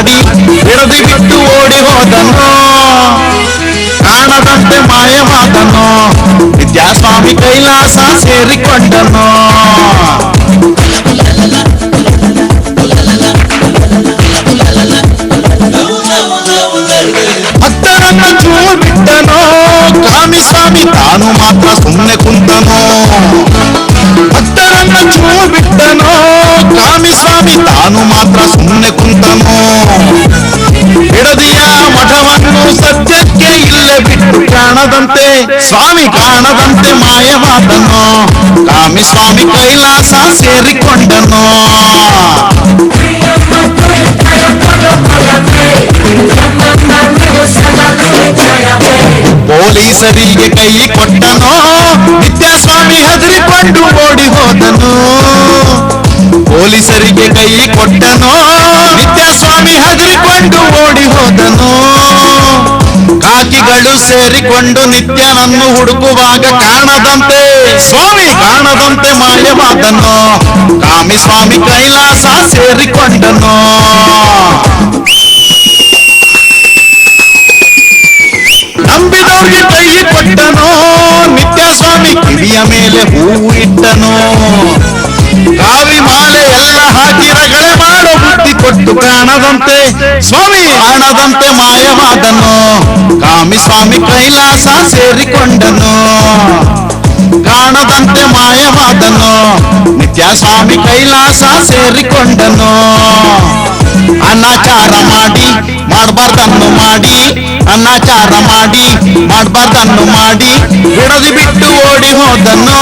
ಮಾಡಿ ಬಿಡದಿ ಬಿಟ್ಟು ಓಡಿ ಹೋದನು. ಕಾಣದಂತೆ ಮಾಯವಾದನು, ವಿದ್ಯಾಸ್ವಾಮಿ ಕೈಲಾಸ ಸೇರಿಕೊಂಡನು. ಭಕ್ತರನ್ನ ಚೂರು ಬಿಟ್ಟನೋ, ಕಾಮಿಸ್ವಾಮಿ ತಾನು ಮಾತ್ರ ಸುಮ್ಮನೆ ಕುಂತನೋ. ಭಕ್ತರನ್ನ ಚೂರು ಬಿಟ್ಟನೋ, ಕಾಮಿಸ್ವಾಮಿ ತಾನು ಮಾತ್ರ ಸುಮ್ಮನೆ ಕುಂತನೋ. ಬಿಡದಿಯ ಮಠವನ್ನು ಸತ್ಯಕ್ಕೆ ಇಲ್ಲೇ ಬಿಟ್ಟು ಕಾಣದಂತೆ ಸ್ವಾಮಿ ಕಾಣದಂತೆ ಮಾಯವಾದನು. ಕಾಮಿಸ್ವಾಮಿ ಕೈಲಾಸ ಸೇರಿಕೊಂಡನು. ಪೊಲೀಸರಿಗೆ ಕೈ ಕೊಟ್ಟನೋ, ನಿತ್ಯಸ್ವಾಮಿ ಹೆದರಿಕೊಂಡು ಓಡಿ ಹೋದನು. ಪೊಲೀಸರಿಗೆ ಕೈ ಕೊಟ್ಟನೋ, ನಿತ್ಯಸ್ವಾಮಿ ಹೆದರಿಕೊಂಡು ಓಡಿ ಹೋದನು. ಕಾಕಿಗಳು ಸೇರಿಕೊಂಡು ನಿತ್ಯನನ್ನು ಹುಡುಕುವಾಗ ಕಾಣದಂತೆ ಸ್ವಾಮಿ ಕಾಣದಂತೆ ಮಾಯವಾದನು. ಕಾಮಿಸ್ವಾಮಿ ಕೈಲಾಸ ಸೇರಿಕೊಂಡನು. ನಂಬಿದವ್ರಿಗೆ ಕೈ ಕೊಟ್ಟನೋ, ನಿತ್ಯಸ್ವಾಮಿ ಕಿವಿಯ ಮೇಲೆ ಹೂವು ಇಟ್ಟನು. ಕಾವಿ ಮಾಲೆ ಎಲ್ಲ ಹಾಕಿ ರಗಳೆ ಮಾಡೋ ಬುದ್ಧಿ ಕೊಟ್ಟು ಕಾಣದಂತೆ ಸ್ವಾಮಿ ಕಾಣದಂತೆ ಮಾಯವಾದನು. ಕಾಮಿಸ್ವಾಮಿ ಕೈಲಾಸ ಸೇರಿಕೊಂಡನು. ಕಾಣದಂತೆ ಮಾಯವಾದನು, ನಿತ್ಯಸ್ವಾಮಿ ಕೈಲಾಸ ಸೇರಿಕೊಂಡನು. ಅನಾಚಾರ ಮಾಡಿ ಮಾಡಬಾರ್ದನ್ನು ಮಾಡಿ, ಅನಾಚಾರ ಮಾಡಿ ಮಾಡಬಾರ್ದನ್ನು ಮಾಡಿ ಬಿಡದಿ ಬಿಟ್ಟು ಓಡಿ ಹೋದನು.